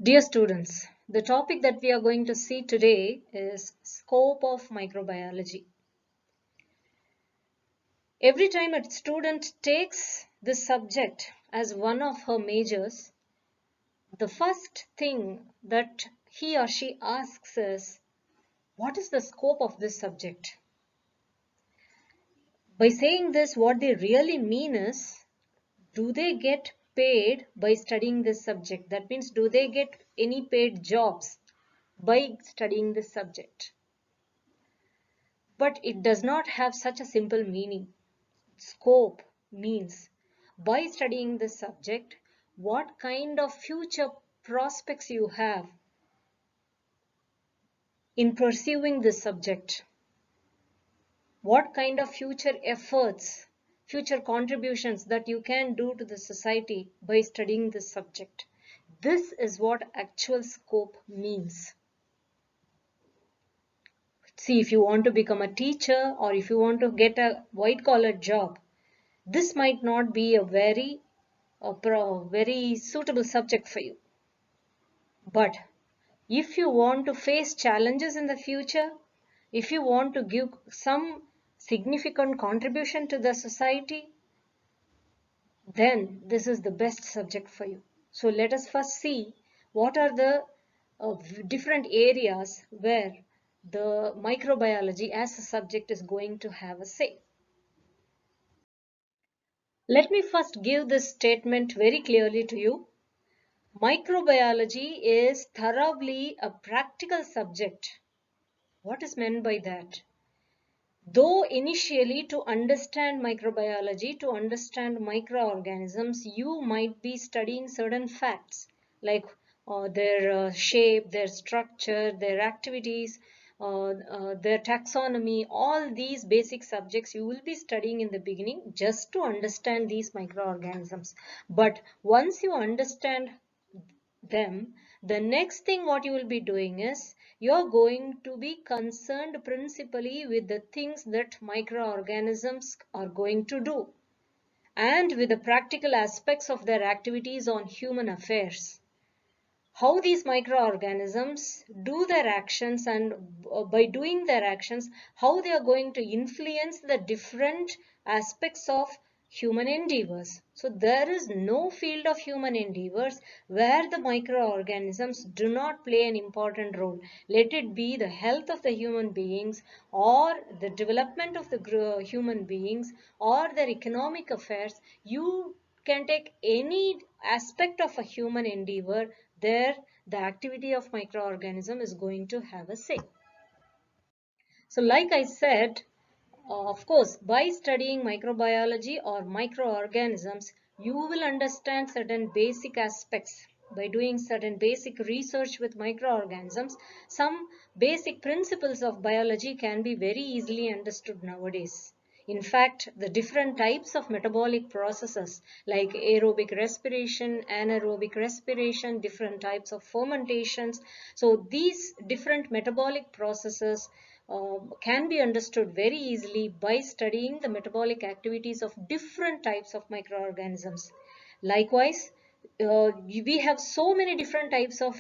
Dear students, the topic that we are going to see today is scope of microbiology. Every time a student takes this subject as one of her majors, the first thing that he or she asks is, what is the scope of this subject? By saying this, what they really mean is, do they get paid by studying this subject? That means, do they get any paid jobs by studying this subject? But it does not have such a simple meaning. Scope means, by studying this subject, what kind of future prospects you have in pursuing this subject. What kind of future efforts, future contributions that you can do to the society by studying this subject. This is what actual scope means. See, if you want to become a teacher or if you want to get a white-collar job, this might not be a very suitable subject for you. But if you want to face challenges in the future, if you want to give some significant contribution to the society, then this is the best subject for you. So let us first see what are the different areas where the microbiology as a subject is going to have a say. Let me first give this statement very clearly to you. Microbiology is thoroughly a practical subject. What is meant by that? Though initially to understand microbiology, to understand microorganisms, you might be studying certain facts like their shape, their structure, their activities, their taxonomy, all these basic subjects you will be studying in the beginning just to understand these microorganisms. But once you understand them, the next thing what you will be doing is you're going to be concerned principally with the things that microorganisms are going to do and with the practical aspects of their activities on human affairs. How these microorganisms do their actions, and by doing their actions, how they are going to influence the different aspects of human endeavors. So there is no field of human endeavors where the microorganisms do not play an important role. Let it be the health of the human beings or the development of the human beings or their economic affairs. You can take any aspect of a human endeavor, there the activity of microorganism is going to have a say. So like I said, of course, by studying microbiology or microorganisms, you will understand certain basic aspects. By doing certain basic research with microorganisms, some basic principles of biology can be very easily understood nowadays. In fact, the different types of metabolic processes like aerobic respiration, anaerobic respiration, different types of fermentations. So these different metabolic processes can be understood very easily by studying the metabolic activities of different types of microorganisms. Likewise, we have so many different types of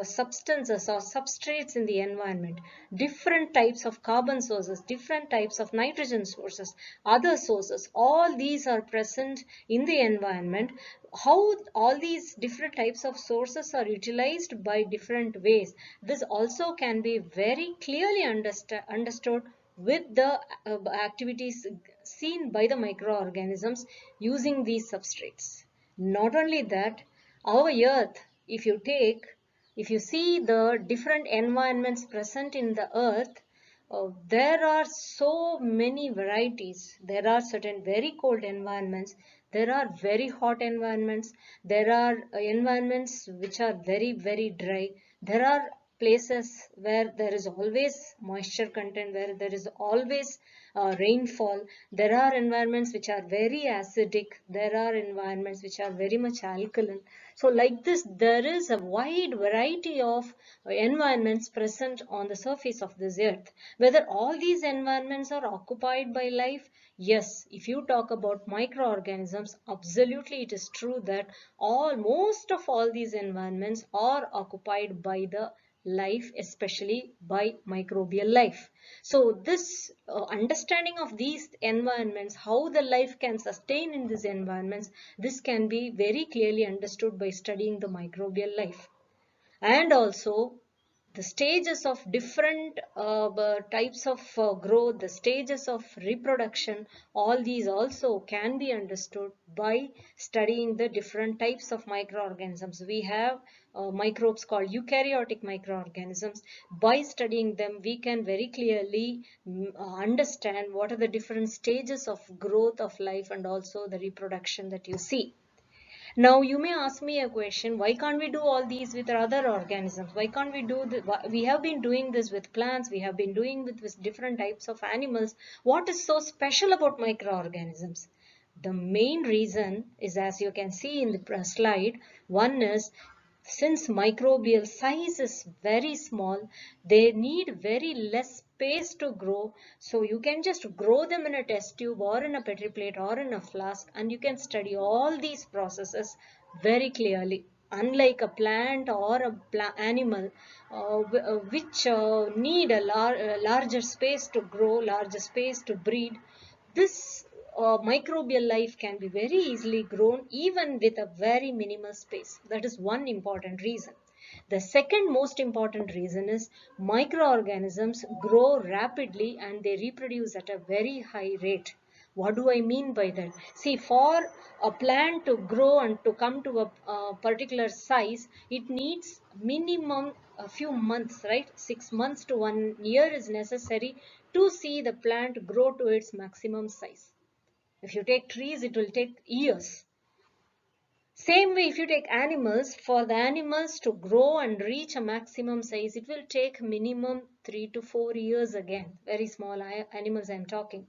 substances or substrates in the environment, different types of carbon sources, different types of nitrogen sources, other sources. All these are present in the environment. How all these different types of sources are utilized by different ways, this also can be very clearly understood with the activities seen by the microorganisms using these substrates. Not only that, our earth, if you see the different environments present in the earth, there are so many varieties. There are certain very cold environments. There are very hot environments. There are environments which are very, very dry. There are places where there is always moisture content, where there is always rainfall. There are environments which are very acidic. There are environments which are very much alkaline. So like this, there is a wide variety of environments present on the surface of this earth. Whether all these environments are occupied by life, yes, if you talk about microorganisms, absolutely it is true that most of all these environments are occupied by the life, especially by microbial life. So this understanding of these environments, how the life can sustain in these environments, this can be very clearly understood by studying the microbial life. And also the stages of different types of growth, the stages of reproduction, all these also can be understood by studying the different types of microorganisms. We have microbes called eukaryotic microorganisms. By studying them, we can very clearly understand what are the different stages of growth of life and also the reproduction that you see. Now you may ask me a question, why can't we do all these with other organisms? Why can't we do this? We have been doing this with plants, we have been doing with different types of animals. What is so special about microorganisms? The main reason is, as you can see in the slide, one is since microbial size is very small, they need very less space to grow. So you can just grow them in a test tube or in a petri plate or in a flask, and you can study all these processes very clearly. Unlike a plant or a animal which need a larger space to grow, larger space to breed, this microbial life can be very easily grown even with a very minimal space. That is one important reason. The second most important reason is microorganisms grow rapidly and they reproduce at a very high rate. What do I mean by that? See, for a plant to grow and to come to a particular size, it needs minimum a few months, right? 6 months to 1 year is necessary to see the plant grow to its maximum size. If you take trees, it will take years. Same way, if you take animals, for the animals to grow and reach a maximum size, it will take minimum 3 to 4 years again. Very small animals I'm talking.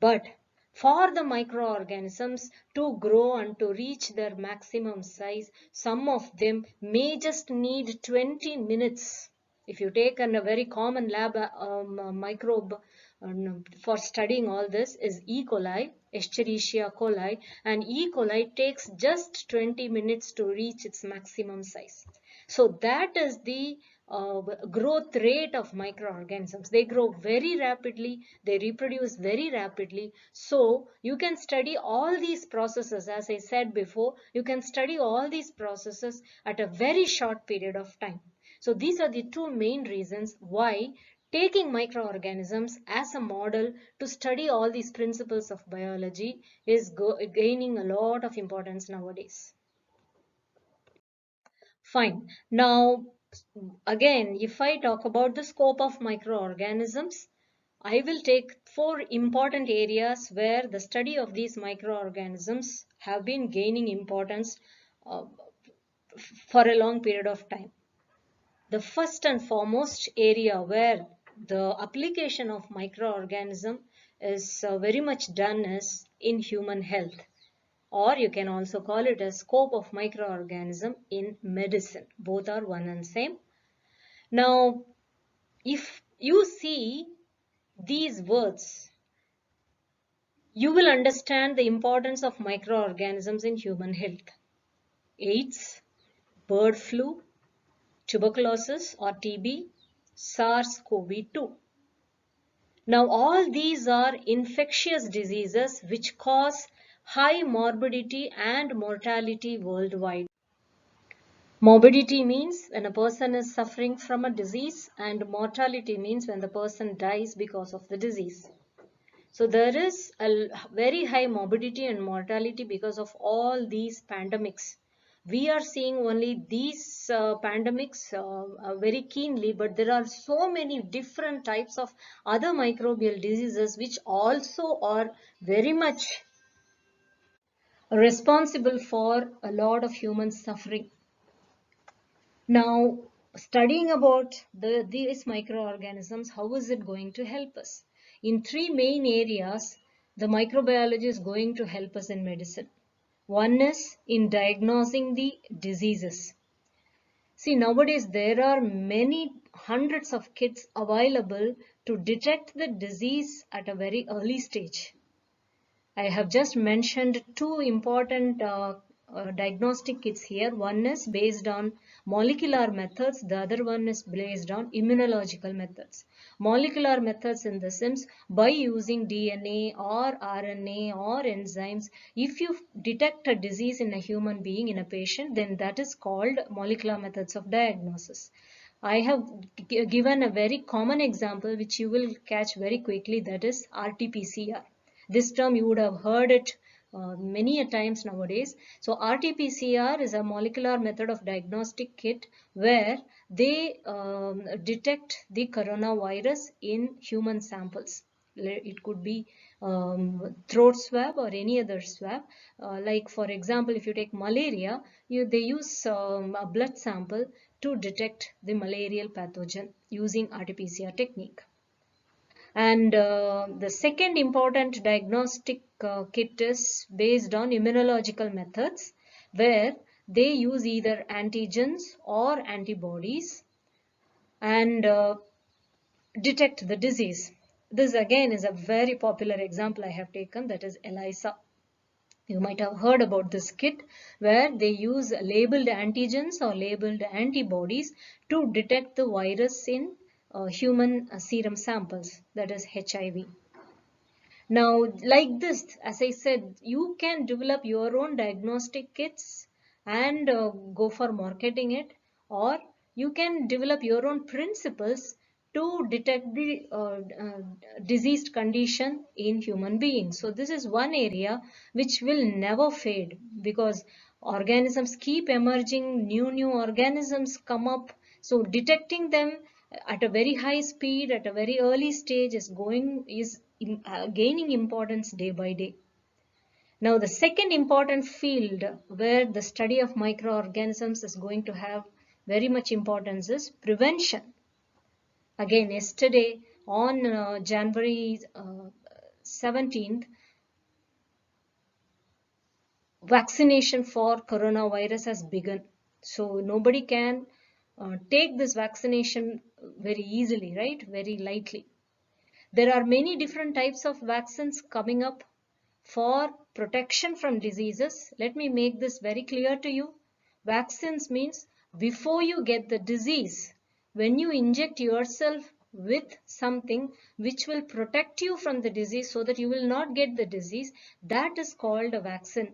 But for the microorganisms to grow and to reach their maximum size, some of them may just need 20 minutes. If you take a very common lab microbe for studying all this is E. coli, Escherichia coli, and E. coli takes just 20 minutes to reach its maximum size. So that is the growth rate of microorganisms. They grow very rapidly, they reproduce very rapidly. So you can study all these processes, as I said before, you can study all these processes at a very short period of time. So these are the two main reasons why taking microorganisms as a model to study all these principles of biology is gaining a lot of importance nowadays. Fine. Now, again, if I talk about the scope of microorganisms, I will take 4 important areas where the study of these microorganisms have been gaining importance uh, for a long period of time. The first and foremost area where the application of microorganism is very much done is in human health, or you can also call it a scope of microorganism in medicine. Both are one and same. Now, if you see these words, you will understand the importance of microorganisms in human health. AIDS, bird flu, tuberculosis or TB, SARS-CoV-2. Now all these are infectious diseases which cause high morbidity and mortality worldwide. Morbidity means when a person is suffering from a disease, and mortality means when the person dies because of the disease. So there is a very high morbidity and mortality because of all these pandemics. We are seeing only these pandemics very keenly, but there are so many different types of other microbial diseases which also are very much responsible for a lot of human suffering. Now, studying about these microorganisms, how is it going to help us? In three main areas, the microbiology is going to help us in medicine. One is in diagnosing the diseases. See, nowadays there are many hundreds of kits available to detect the disease at a very early stage. I have just mentioned two important diagnostic kits here. One is based on molecular methods, the other one is based on immunological methods. Molecular methods in the sense by using DNA or RNA or enzymes, if you detect a disease in a human being, in a patient, then that is called molecular methods of diagnosis. I have given a very common example which you will catch very quickly, that is RT-PCR. This term you would have heard it many a times nowadays. So RT-PCR is a molecular method of diagnostic kit where they detect the coronavirus in human samples. It could be throat swab or any other swab. Like for example, if you take malaria, they use a blood sample to detect the malarial pathogen using RT-PCR technique. And the second important diagnostic kit is based on immunological methods, where they use either antigens or antibodies and detect the disease. This again is a very popular example I have taken, that is ELISA. You might have heard about this kit where they use labeled antigens or labeled antibodies to detect the virus in human serum samples, that is HIV. Now, like this, as I said, you can develop your own diagnostic kits and go for marketing it, or you can develop your own principles to detect the diseased condition in human beings. So this is one area which will never fade, because organisms keep emerging, new organisms come up. So detecting them at a very high speed at a very early stage is gaining importance day by day. Now the second important field where the study of microorganisms is going to have very much importance is prevention. Again, yesterday on January 17th, vaccination for coronavirus has begun. So nobody can take this vaccination very easily, right? Very lightly. There are many different types of vaccines coming up for protection from diseases. Let me make this very clear to you. Vaccines means before you get the disease, when you inject yourself with something which will protect you from the disease so that you will not get the disease, that is called a vaccine.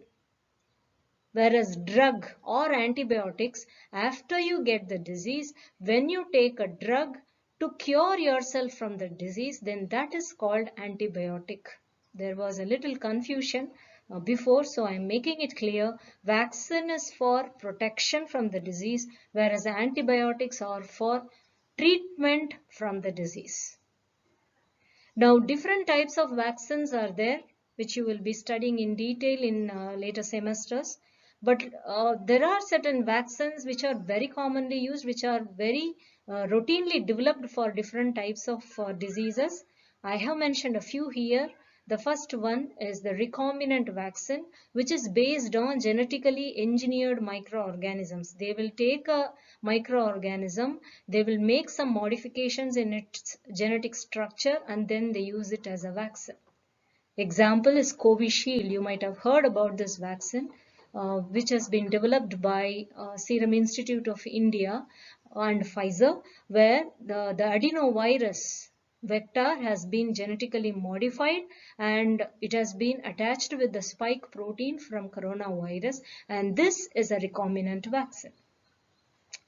Whereas drug or antibiotics, after you get the disease, when you take a drug to cure yourself from the disease, then that is called antibiotic. There was a little confusion before, so I am making it clear. Vaccine is for protection from the disease, whereas antibiotics are for treatment from the disease. Now, different types of vaccines are there, which you will be studying in detail in later semesters. But there are certain vaccines which are very commonly used, which are very routinely developed for different types of diseases. I have mentioned a few here. The first one is the recombinant vaccine, which is based on genetically engineered microorganisms. They will take a microorganism, they will make some modifications in its genetic structure, and then they use it as a vaccine. Example is Covishield. You might have heard about this vaccine, which has been developed by Serum Institute of India and Pfizer, where the adenovirus vector has been genetically modified and it has been attached with the spike protein from coronavirus, and this is a recombinant vaccine.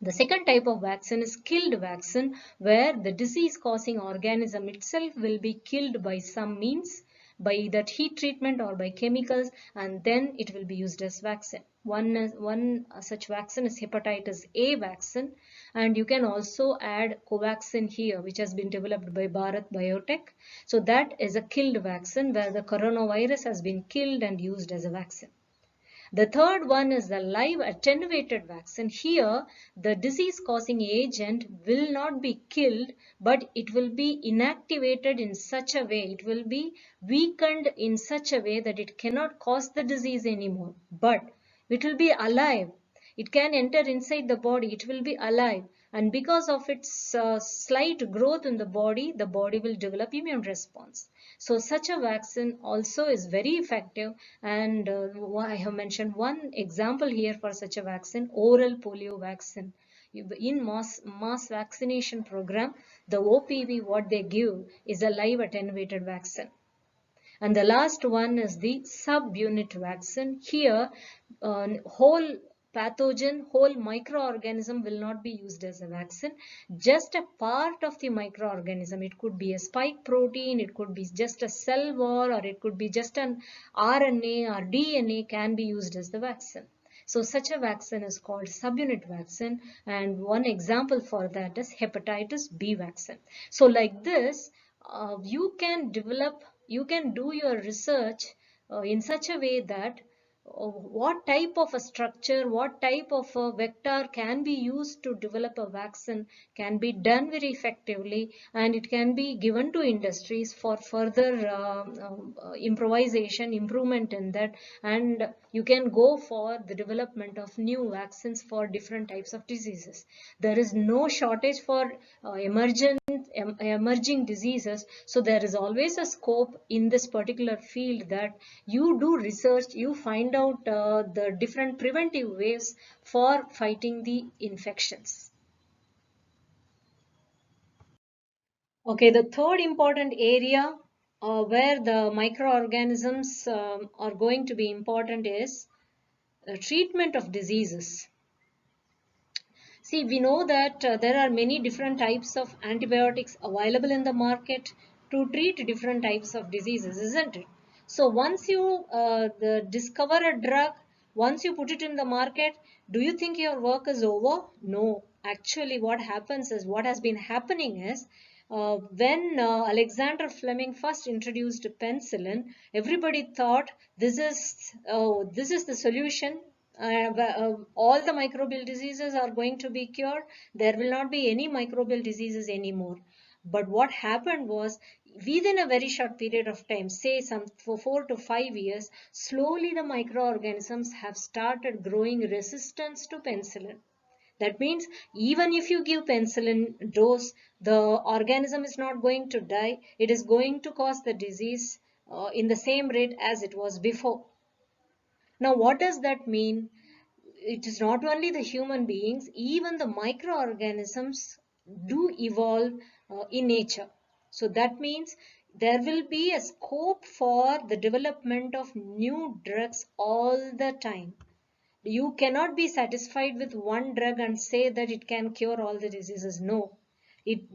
The second type of vaccine is killed vaccine, where the disease causing organism itself will be killed by some means, by either heat treatment or by chemicals, and then it will be used as vaccine. One such vaccine is hepatitis A vaccine, and you can also add Covaxin here, which has been developed by Bharat Biotech. So that is a killed vaccine where the coronavirus has been killed and used as a vaccine. The third one is the live attenuated vaccine. Here, the disease-causing agent will not be killed, but it will be inactivated in such a way, it will be weakened in such a way that it cannot cause the disease anymore. But it will be alive. It can enter inside the body. It will be alive. And because of its slight growth in the body will develop immune response. So such a vaccine also is very effective, and I have mentioned one example here for such a vaccine, oral polio vaccine. In mass vaccination program, the OPV what they give is a live attenuated vaccine. And the last one is the subunit vaccine. Here, whole pathogen, whole microorganism will not be used as a vaccine. Just a part of the microorganism. It could be a spike protein, it could be just a cell wall, or it could be just an RNA or DNA can be used as the vaccine. So such a vaccine is called subunit vaccine, and one example for that is hepatitis B vaccine. So like this, you can do your research in such a way that what type of a structure, what type of a vector can be used to develop a vaccine can be done very effectively, and it can be given to industries for further improvisation, improvement in that, and you can go for the development of new vaccines for different types of diseases. There is no shortage for emerging diseases, so there is always a scope in this particular field that you do research, you find out the different preventive ways for fighting the infections. Okay, the third important area where the microorganisms are going to be important is treatment of diseases. See, we know that there are many different types of antibiotics available in the market to treat different types of diseases, isn't it? So once you discover a drug, once you put it in the market, do you think your work is over? No. Actually, what happens is, what has been happening is, when Alexander Fleming first introduced penicillin, everybody thought this is the solution. All the microbial diseases are going to be cured. There will not be any microbial diseases anymore. But what happened was, within a very short period of time, say some for 4 to 5 years, slowly the microorganisms have started growing resistance to penicillin. That means even if you give penicillin dose, the organism is not going to die. It is going to cause the disease in the same rate as it was before. Now, what does that mean? It is not only the human beings, even the microorganisms do evolve in nature. So that means there will be a scope for the development of new drugs all the time. You cannot be satisfied with one drug and say that it can cure all the diseases. No.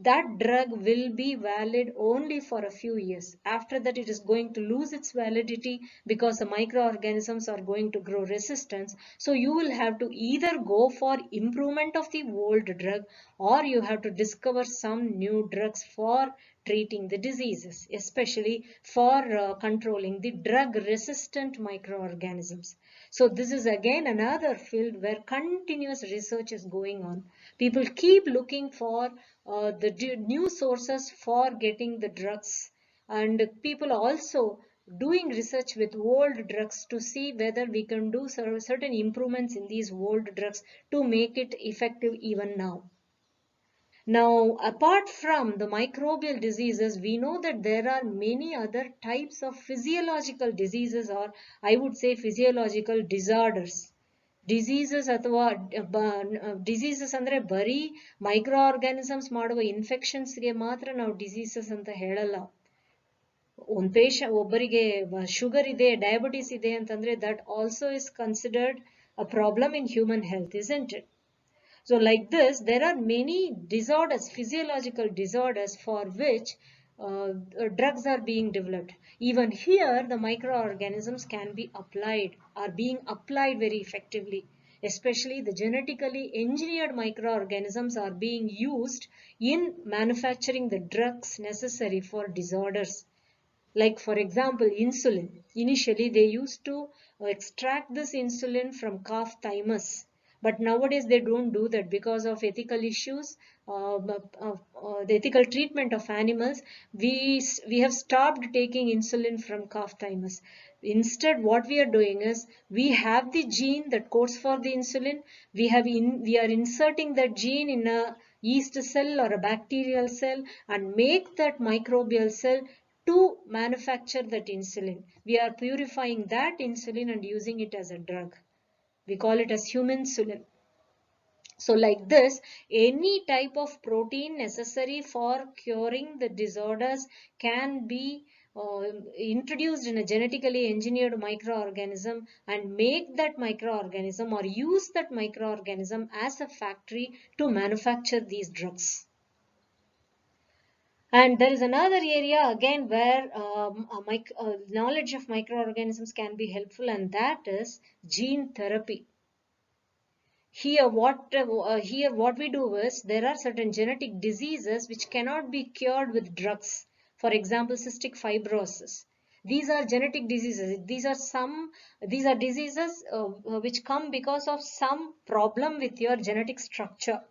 That drug will be valid only for a few years. After that, it is going to lose its validity because the microorganisms are going to grow resistance. So you will have to either go for improvement of the old drug, or you have to discover some new drugs for treating the diseases, especially for controlling the drug-resistant microorganisms. So this is again another field where continuous research is going on. People keep looking for the new sources for getting the drugs, and people also doing research with old drugs to see whether we can do certain improvements in these old drugs to make it effective even now. Now, apart from the microbial diseases, we know that there are many other types of physiological diseases, or I would say physiological disorders. Diseases ಅಥವಾ diseases ಅಂದ್ರೆ ಬರೀ ಮೈಕ್ರೋಆರ್ಗಾನಿಸಮ್ಸ್ ಮಾಡುವ ಇನ್ಫೆಕ್ಷನ್ಸ್ಗೆ ಮಾತ್ರ ನಾವು diseases ಅಂತ ಹೇಳಲ್ಲ. ಒಬ್ಬರಿಗೆ sugar ಇದೆ, ಡಯಾಬಿಟಿಸ್ ಇದೆ ಅಂತಂದ್ರೆ that also is considered a problem in human health, isn't it? So like this, there are many disorders, physiological disorders for which drugs are being developed. Even here, the microorganisms can be applied, are being applied very effectively. Especially the genetically engineered microorganisms are being used in manufacturing the drugs necessary for disorders. Like for example, insulin. Initially, they used to extract this insulin from calf thymus. But nowadays they don't do that because of ethical issues, the ethical treatment of animals. We have stopped taking insulin from calf thymus. Instead, what we are doing is we have the gene that codes for the insulin. We are inserting that gene in a yeast cell or a bacterial cell and make that microbial cell to manufacture that insulin. We are purifying that insulin and using it as a drug. We call it as human insulin. So like this, any type of protein necessary for curing the disorders can be introduced in a genetically engineered microorganism and make that microorganism or use that microorganism as a factory to manufacture these drugs. And there is another area again where knowledge of microorganisms can be helpful, and that is gene therapy. Here what we do is there are certain genetic diseases which cannot be cured with drugs. For example, cystic fibrosis. These are genetic diseases. These are diseases which come because of some problem with your genetic structure.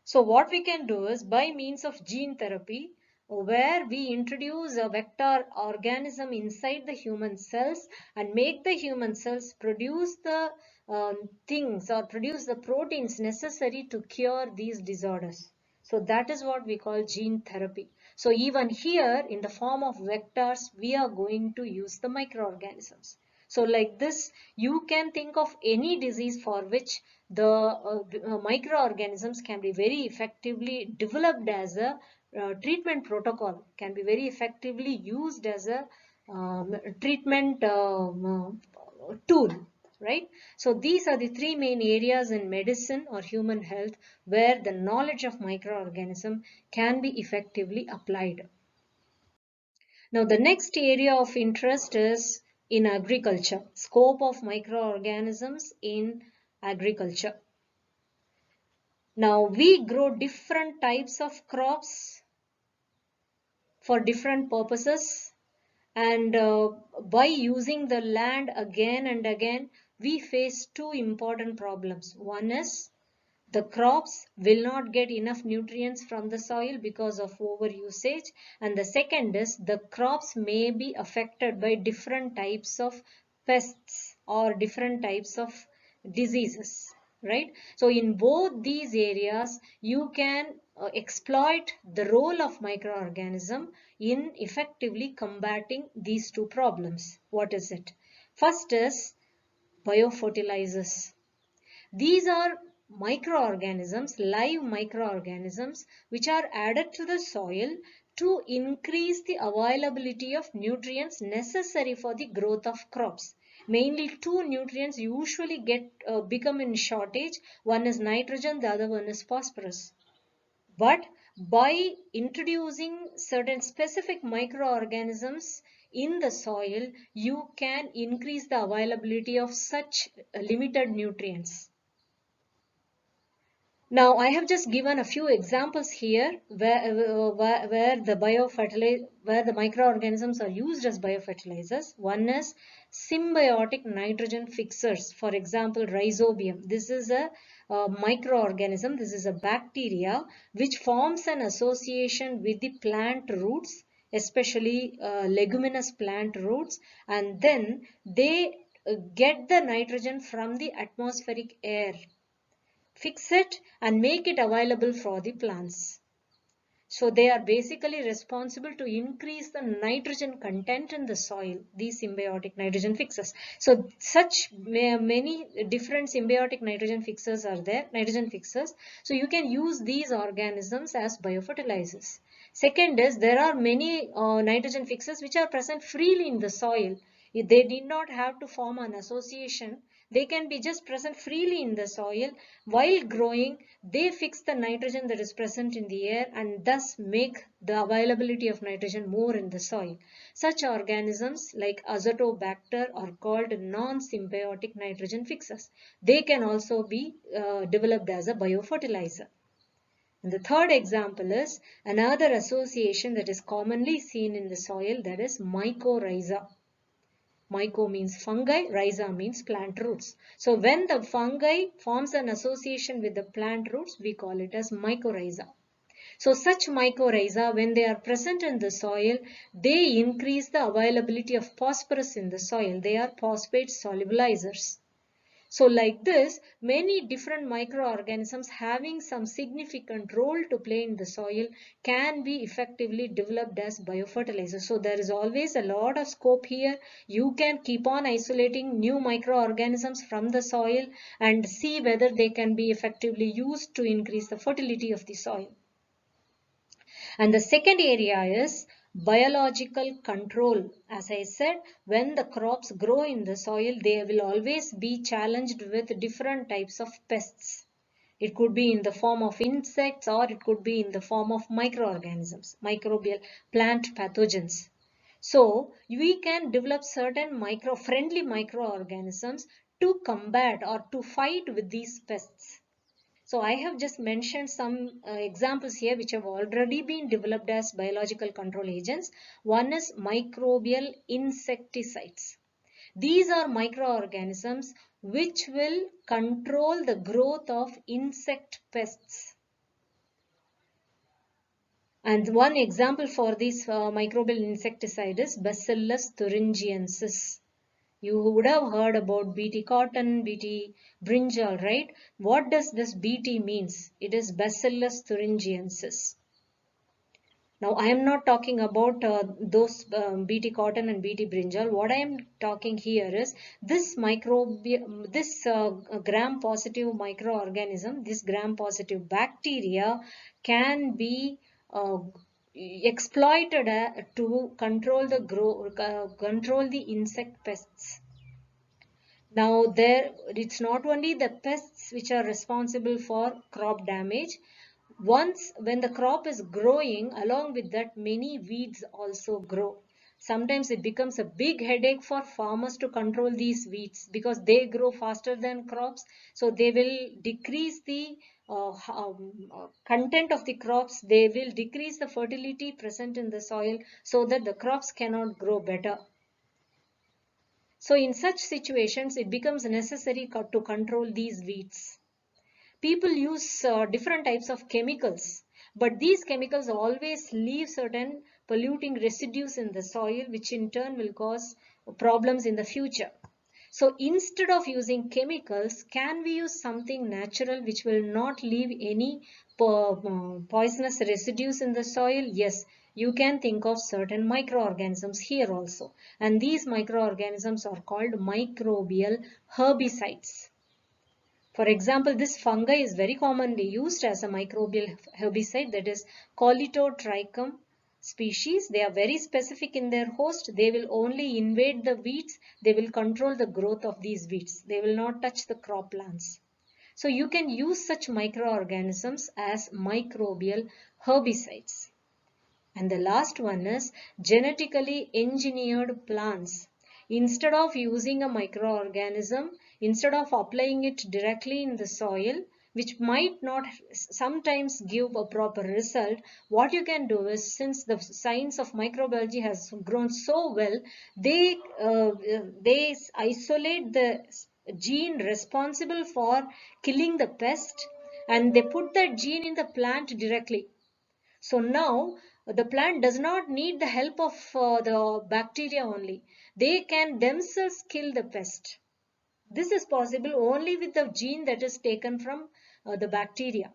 So what we can do is by means of gene therapy, where we introduce a vector organism inside the human cells and make the human cells produce the things or produce the proteins necessary to cure these disorders. So that is what we call gene therapy. So even here in the form of vectors, we are going to use the microorganisms. So like this, you can think of any disease for which the microorganisms can be very effectively developed as a treatment protocol, can be very effectively used as a treatment tool, right? So these are the three main areas in medicine or human health where the knowledge of microorganism can be effectively applied. Now, the next area of interest is in agriculture, scope of microorganisms in agriculture. Now, we grow different types of crops for different purposes, and by using the land again and again, we face two important problems. One is the crops will not get enough nutrients from the soil because of overusage, and the second is the crops may be affected by different types of pests or different types of diseases, right? So in both these areas you can exploit the role of microorganism in effectively combating these two problems. What is it? First is biofertilizers. These are microorganisms, live microorganisms, which are added to the soil to increase the availability of nutrients necessary for the growth of crops. Mainly two nutrients usually become in shortage. One is nitrogen, the other one is phosphorus. But by introducing certain specific microorganisms in the soil, you can increase the availability of such limited nutrients. Now, I have just given a few examples here where the microorganisms are used as biofertilizers. One is symbiotic nitrogen fixers. For example, rhizobium. This is a microorganism. This is a bacteria which forms an association with the plant roots, especially leguminous plant roots, and then they get the nitrogen from the atmospheric air, fix it and make it available for the plants. So they are basically responsible to increase the nitrogen content in the soil, these symbiotic nitrogen fixers. So such many different symbiotic nitrogen fixers are there, nitrogen fixers. So you can use these organisms as biofertilizers. Second is there are many nitrogen fixers which are present freely in the soil. They did not have to form an association. They can be just present freely in the soil. While growing, they fix the nitrogen that is present in the air and thus make the availability of nitrogen more in the soil. Such organisms like Azotobacter are called non-symbiotic nitrogen fixers. They can also be developed as a biofertilizer. And the third example is another association that is commonly seen in the soil, that is mycorrhiza. Myco means fungi, rhiza means plant roots. So when the fungi forms an association with the plant roots, we call it as mycorrhiza. So such mycorrhiza, when they are present in the soil, they increase the availability of phosphorus in the soil. They are phosphate solubilizers. So like this, many different microorganisms having some significant role to play in the soil can be effectively developed as biofertilizers. So there is always a lot of scope here. You can keep on isolating new microorganisms from the soil and see whether they can be effectively used to increase the fertility of the soil. And the second area is biological control. As I said, when the crops grow in the soil, they will always be challenged with different types of pests. It could be in the form of insects or it could be in the form of microorganisms, microbial plant pathogens. So we can develop certain friendly microorganisms to combat or to fight with these pests. So I have just mentioned some examples here which have already been developed as biological control agents. One is microbial insecticides. These are microorganisms which will control the growth of insect pests. And one example for this microbial insecticide is Bacillus thuringiensis. You would have heard about BT cotton, BT brinjal, right? What does this BT means? It is Bacillus thuringiensis. Now, I am not talking about those BT cotton and BT brinjal. What I am talking here is this gram-positive microorganism, this gram-positive bacteria can be exploited to control the insect pests. Now it's not only the pests which are responsible for crop damage. Once when the crop is growing, along with that many weeds also grow. Sometimes it becomes a big headache for farmers to control these weeds because they grow faster than crops. So they will decrease the content of the crops. They will decrease the fertility present in the soil so that the crops cannot grow better. So in such situations, it becomes necessary to control these weeds. People use different types of chemicals, but these chemicals always leave certain polluting residues in the soil, which in turn will cause problems in the future. So instead of using chemicals, can we use something natural which will not leave any poisonous residues in the soil? Yes, you can think of certain microorganisms here also. And these microorganisms are called microbial herbicides. For example, this fungi is very commonly used as a microbial herbicide, that is Colletotrichum species. They are very specific in their host. They will only invade the weeds. They will control the growth of these weeds. They will not touch the crop plants. So you can use such microorganisms as microbial herbicides. And the last one is genetically engineered plants. Instead of using a microorganism, instead of applying it directly in the soil, which might not sometimes give a proper result, what you can do is, since the science of microbiology has grown so well, they isolate the gene responsible for killing the pest and they put that gene in the plant directly. So now the plant does not need the help of the bacteria only. They can themselves kill the pest. This is possible only with the gene that is taken from the bacteria.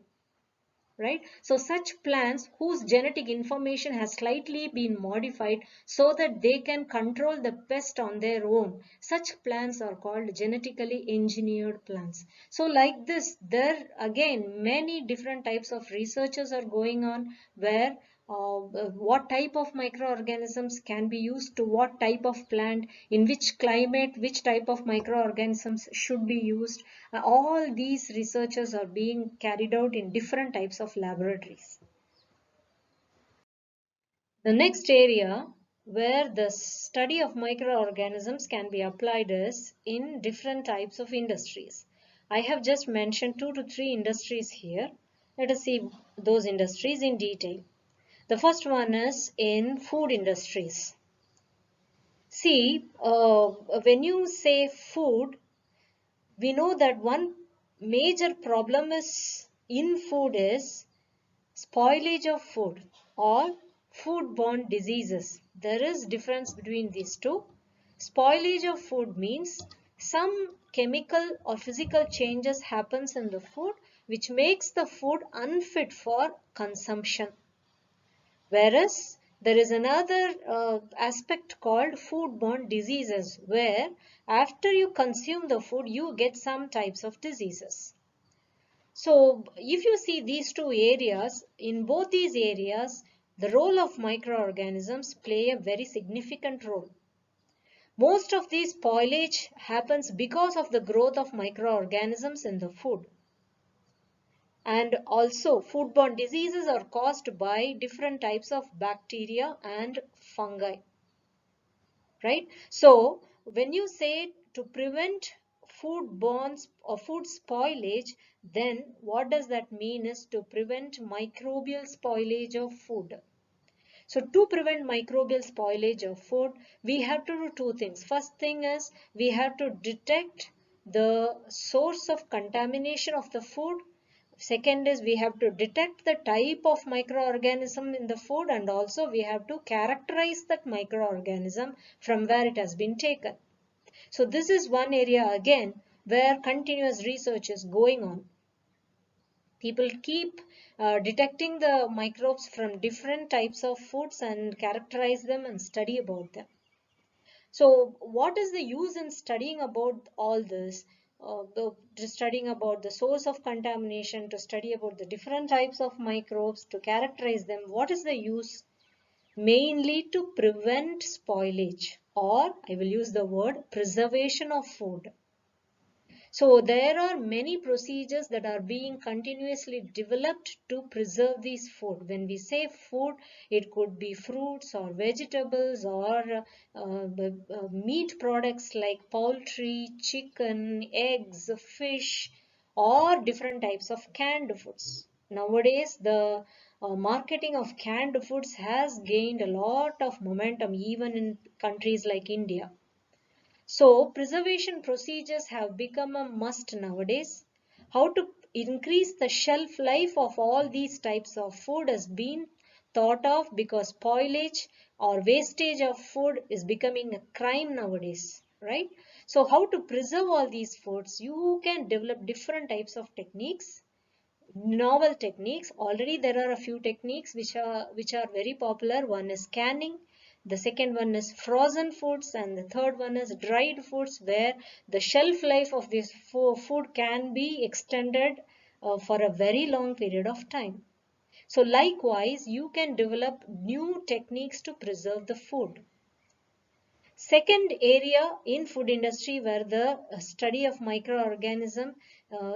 Right? So such plants whose genetic information has slightly been modified so that they can control the pest on their own. Such plants are called genetically engineered plants. So like this, there again many different types of researches are going on where what type of microorganisms can be used to what type of plant, in which climate, which type of microorganisms should be used. All these researches are being carried out in different types of laboratories. The next area where the study of microorganisms can be applied is in different types of industries. I have just mentioned 2 to 3 industries here. Let us see those industries in detail. The first one is in food industries. See, when you say food, we know that one major problem is in food is spoilage of food or foodborne diseases. There is difference between these two. Spoilage of food means some chemical or physical changes happens in the food which makes the food unfit for consumption. Whereas there is another aspect called foodborne diseases where after you consume the food you get some types of diseases. So if you see these two areas, in both these areas, the role of microorganisms play a very significant role. Most of this spoilage happens because of the growth of microorganisms in the food. And also foodborne diseases are caused by different types of bacteria and fungi. Right? So when you say to prevent foodborne or food spoilage, then what does that mean is to prevent microbial spoilage of food. So to prevent microbial spoilage of food, we have to do two things. First thing is we have to detect the source of contamination of the food. Second is we have to detect the type of microorganism in the food, and also we have to characterize that microorganism from where it has been taken. So this is one area again where continuous research is going on. People keep detecting the microbes from different types of foods and characterize them and study about them. So what is the use in studying about all this? Studying about the source of contamination, to study about the different types of microbes, to characterize them. What is the use? Mainly to prevent spoilage, or I will use the word preservation of food. So there are many procedures that are being continuously developed to preserve these food. When we say food, it could be fruits or vegetables or meat products like poultry, chicken, eggs, fish, or different types of canned foods. Nowadays, the marketing of canned foods has gained a lot of momentum even in countries like India. So preservation procedures have become a must nowadays. How to increase the shelf life of all these types of food has been thought of, because spoilage or wastage of food is becoming a crime nowadays, right? So how to preserve all these foods? You can develop different types of techniques, novel techniques. Already there are a few techniques which are very popular. One is canning, the second one is frozen foods, and the third one is dried foods, where the shelf life of this food can be extended for a very long period of time. So likewise you can develop new techniques to preserve the food. Second area in food industry where the study of microorganism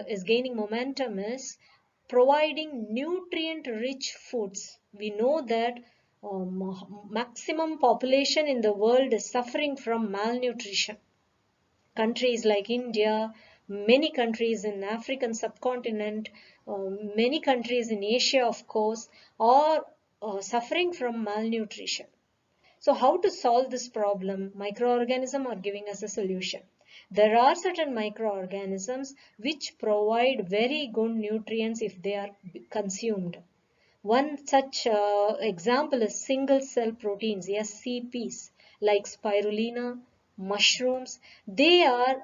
is gaining momentum is providing nutrient rich foods. We know that maximum population in the world is suffering from malnutrition. Countries like India, many countries in African subcontinent, many countries in Asia of course, are suffering from malnutrition. So how to solve this problem? Microorganisms are giving us a solution. There are certain microorganisms which provide very good nutrients if they are consumed. One such example is single cell proteins, SCPs, like spirulina, mushrooms. They are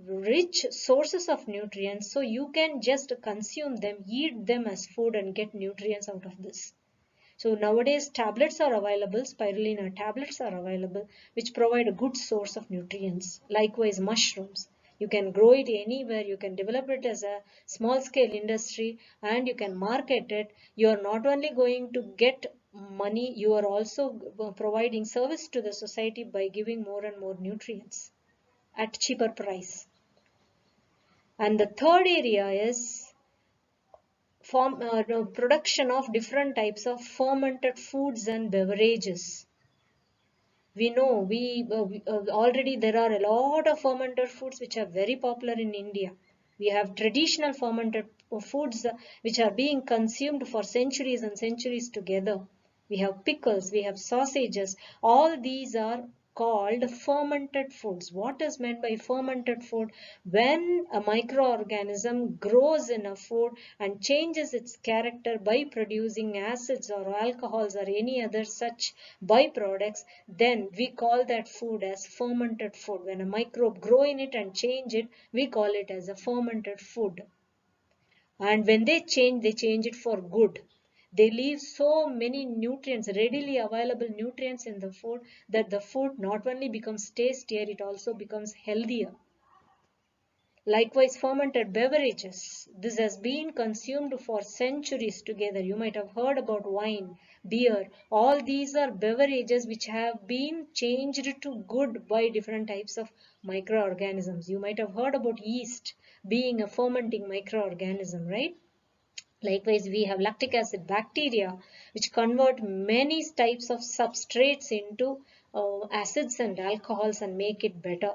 rich sources of nutrients, so you can just consume them, eat them as food and get nutrients out of this. So nowadays tablets are available, spirulina tablets are available, which provide a good source of nutrients. Likewise mushrooms. You can grow it anywhere, you can develop it as a small scale industry and you can market it. You are not only going to get money, you are also providing service to the society by giving more and more nutrients at cheaper price. And the third area is production of different types of fermented foods and beverages. We know already there are a lot of fermented foods which are very popular in India. We have traditional fermented foods which are being consumed for centuries and centuries together. We have pickles, we have sausages. All these are called fermented foods. What is meant by fermented food? When a microorganism grows in a food and changes its character by producing acids or alcohols or any other such byproducts, then we call that food as fermented food. When a microbe grow in it and change it, we call it as a fermented food. And when they change it for good. They leave so many nutrients, readily available nutrients in the food, that the food not only becomes tastier, it also becomes healthier. Likewise, fermented beverages. This has been consumed for centuries together. You might have heard about wine, beer. All these are beverages which have been changed to good by different types of microorganisms. You might have heard about yeast being a fermenting microorganism, right? Likewise, we have lactic acid bacteria, which convert many types of substrates into acids and alcohols and make it better.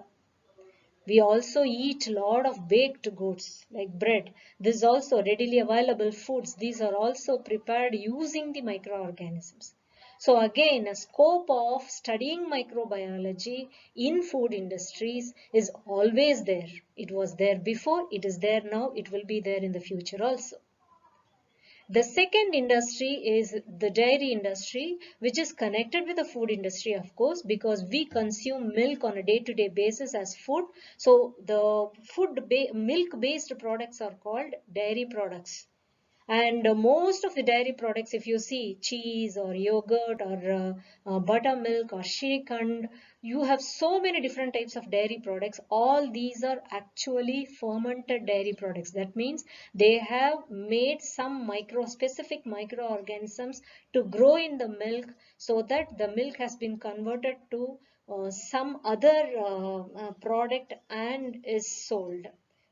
We also eat a lot of baked goods like bread. This is also readily available foods. These are also prepared using the microorganisms. So again, a scope of studying microbiology in food industries is always there. It was there before, it is there now, it will be there in the future also. The second industry is the dairy industry, which is connected with the food industry, of course, because we consume milk on a day-to-day basis as food. So the milk-based products are called dairy products. And most of the dairy products, if you see cheese or yogurt or buttermilk or shrikhand, you have so many different types of dairy products. All these are actually fermented dairy products. That means they have made some specific microorganisms to grow in the milk, so that the milk has been converted to some other product and is sold,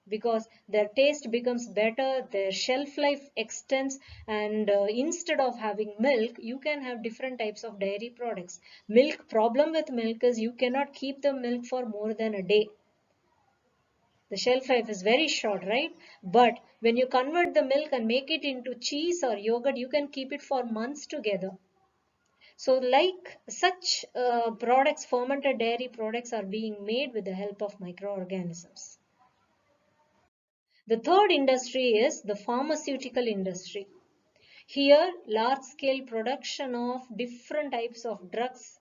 because their taste becomes better, their shelf life extends, and instead of having milk, you can have different types of dairy products. Problem with milk is you cannot keep the milk for more than a day. The shelf life is very short, right? But when you convert the milk and make it into cheese or yogurt, you can keep it for months together. So like such products, fermented dairy products are being made with the help of microorganisms. The third industry is the pharmaceutical industry. Here, large-scale production of different types of drugs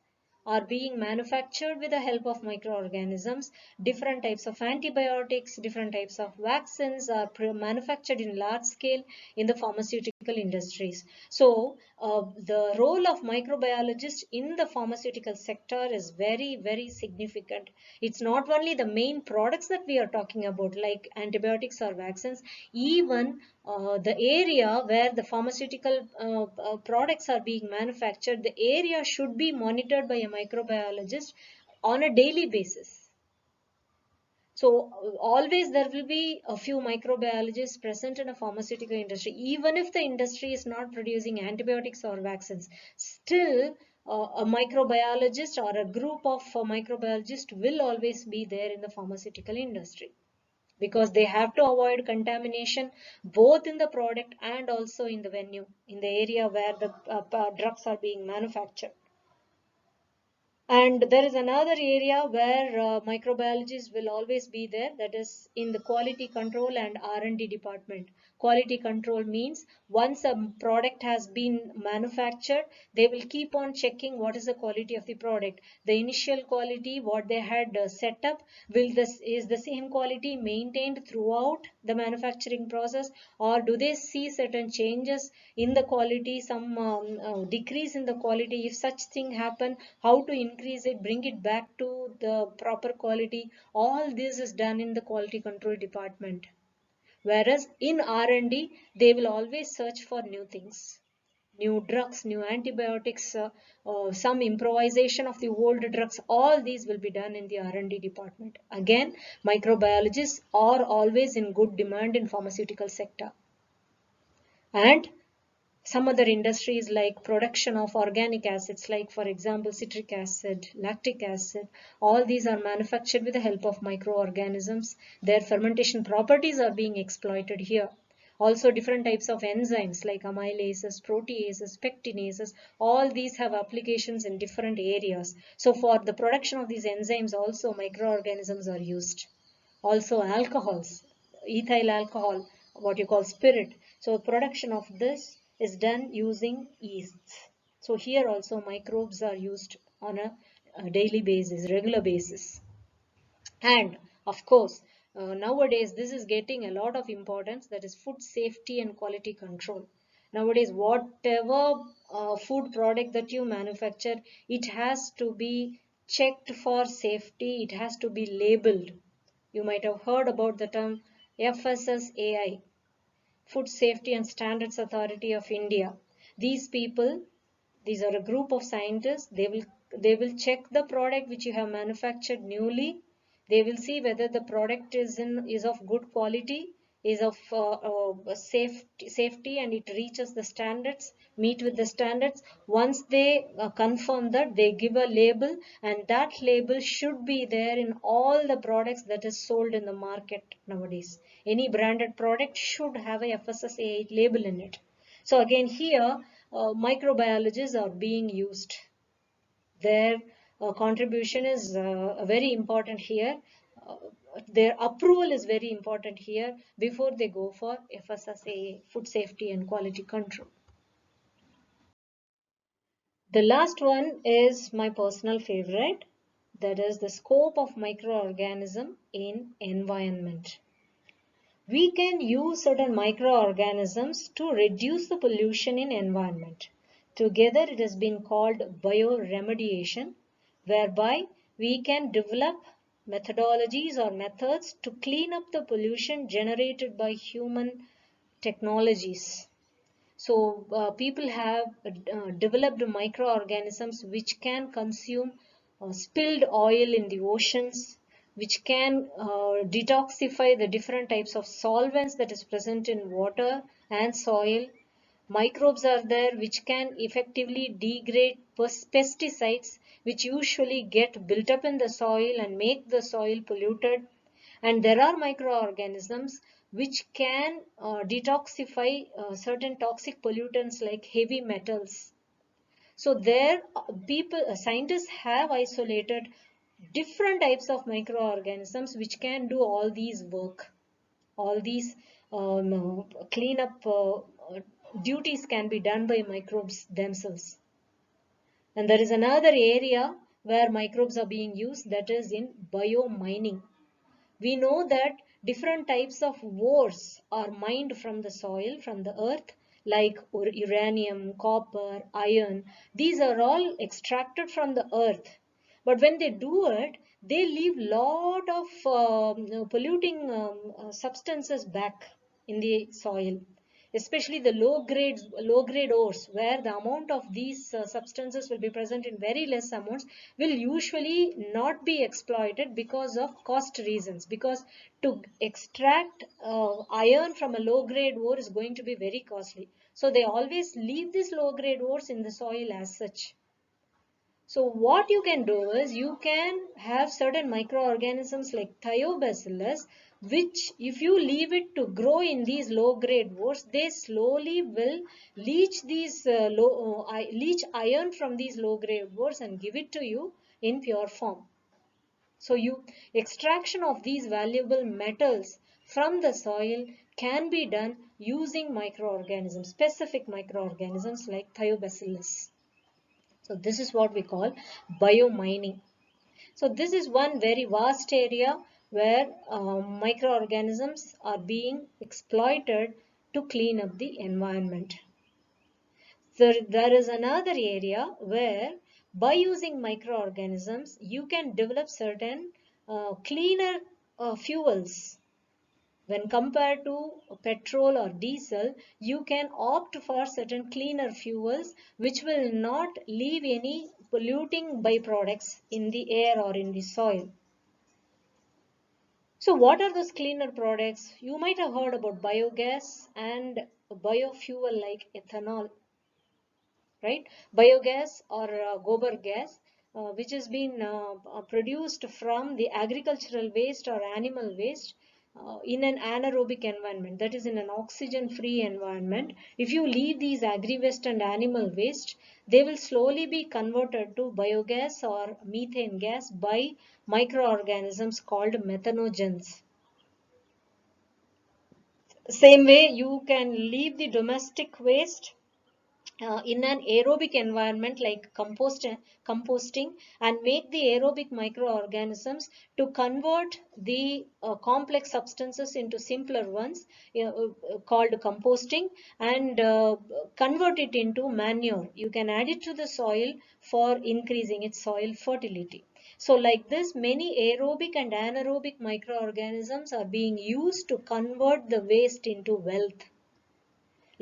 are being manufactured with the help of microorganisms. Different types of antibiotics, different types of vaccines are manufactured in large scale in the pharmaceutical industries. So, the role of microbiologists in the pharmaceutical sector is very, very significant. It's not only the main products that we are talking about, like antibiotics or vaccines, even the area where the pharmaceutical products are being manufactured, the area should be monitored by a microbiologist on a daily basis. So always there will be a few microbiologists present in a pharmaceutical industry. Even if the industry is not producing antibiotics or vaccines, still a microbiologist or a group of microbiologists will always be there in the pharmaceutical industry, because they have to avoid contamination both in the product and also in the venue, in the area where the drugs are being manufactured. And there is another area where microbiologists will always be there, that is in the quality control and R&D department. Quality control means once a product has been manufactured, they will keep on checking what is the quality of the product. The initial quality, what they had set up, is the same quality maintained throughout the manufacturing process, or do they see certain changes in the quality, some decrease in the quality? If such thing happen, how to increase it, bring it back to the proper quality? All this is done in the quality control department. Whereas in R&D, they will always search for new things, new drugs, new antibiotics, some improvisation of the old drugs. All these will be done in the R&D department. Again, microbiologists are always in good demand in pharmaceutical sector. And some other industries like production of organic acids, like for example citric acid, lactic acid, all these are manufactured with the help of microorganisms. Their fermentation properties are being exploited here. Also different types of enzymes like amylases, proteases, pectinases, all these have applications in different areas. So for the production of these enzymes also microorganisms are used. Also alcohols, ethyl alcohol, what you call spirit. So production of this is done using yeasts. So here also microbes are used on a daily basis, regular basis. And of course, nowadays this is getting a lot of importance, that is food safety and quality control. Nowadays, whatever food product that you manufacture, it has to be checked for safety, it has to be labeled. You might have heard about the term FSSAI, Food Safety and Standards Authority of India. These people, these are a group of scientists. They will check the product which you have manufactured newly. They will see whether the product is of good quality, is of safety, and it reaches the standards, meet with the standards. Once they confirm that, they give a label, and that label should be there in all the products that is sold in the market nowadays. Any branded product should have a FSSAI label in it. So again here, microbiologists are being used. Their contribution is very important here. Uh, their approval is very important here before they go for FSSAI, food safety and quality control. The last one is my personal favorite, that is the scope of microorganism in environment. We can use certain microorganisms to reduce the pollution in environment. Together it has been called bioremediation, whereby we can develop methodologies or methods to clean up the pollution generated by human technologies. So people have developed microorganisms which can consume spilled oil in the oceans, which can detoxify the different types of solvents that is present in water and soil. Microbes are there which can effectively degrade pesticides which usually get built up in the soil and make the soil polluted. And there are microorganisms which can detoxify certain toxic pollutants like heavy metals. So there scientists have isolated different types of microorganisms which can do all these work. All these cleanup duties can be done by microbes themselves. And there is another area where microbes are being used, that is in biomining. We know that different types of ores are mined from the soil, from the earth, like uranium, copper, iron. These are all extracted from the earth. But when they do it, they leave lot of polluting substances back in the soil, especially the low grade ores, where the amount of these substances will be present in very less amounts, will usually not be exploited because of cost reasons, because to extract iron from a low grade ore is going to be very costly. So they always leave these low grade ores in the soil as such. So what you can do is you can have certain microorganisms like thiobacillus, which if you leave it to grow in these low grade ores, they slowly will leach leach iron from these low grade ores and give it to you in pure form. So extraction of these valuable metals from the soil can be done using microorganisms, specific microorganisms like thiobacillus. So this is what we call biomining. So this is one very vast area where microorganisms are being exploited to clean up the environment. There is another area where by using microorganisms you can develop certain cleaner fuels. When compared to petrol or diesel, you can opt for certain cleaner fuels which will not leave any polluting byproducts in the air or in the soil. So what are those cleaner products? You might have heard about biogas and biofuel like ethanol, right? Biogas or gobar gas, which has been produced from the agricultural waste or animal waste. in an anaerobic environment, that is in an oxygen-free environment, if you leave these agri-waste and animal waste, they will slowly be converted to biogas or methane gas by microorganisms called methanogens. Same way, you can leave the domestic waste in an aerobic environment like composting, and make the aerobic microorganisms to convert the complex substances into simpler ones, called composting, and convert it into manure. You can add it to the soil for increasing its soil fertility. So like this, many aerobic and anaerobic microorganisms are being used to convert the waste into wealth.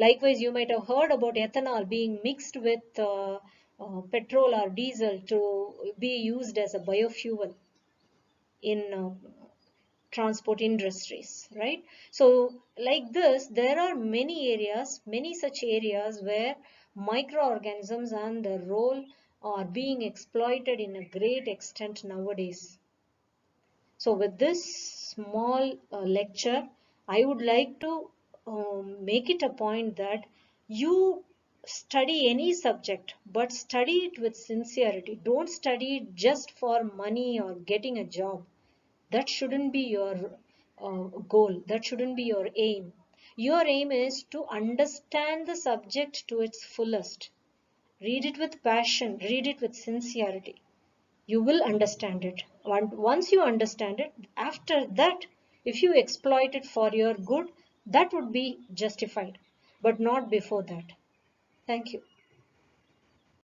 Likewise, you might have heard about ethanol being mixed with petrol or diesel to be used as a biofuel in transport industries, right? So like this, there are many areas, many such areas where microorganisms and their role are being exploited in a great extent nowadays. So with this small lecture, I would like to make it a point that you study any subject, but study it with sincerity. Don't study it just for money or getting a job. That shouldn't be your goal. That shouldn't be your aim. Your aim is to understand the subject to its fullest. Read it with passion. Read it with sincerity. You will understand it. Once you understand it, after that, if you exploit it for your good, that would be justified, but not before that. Thank you.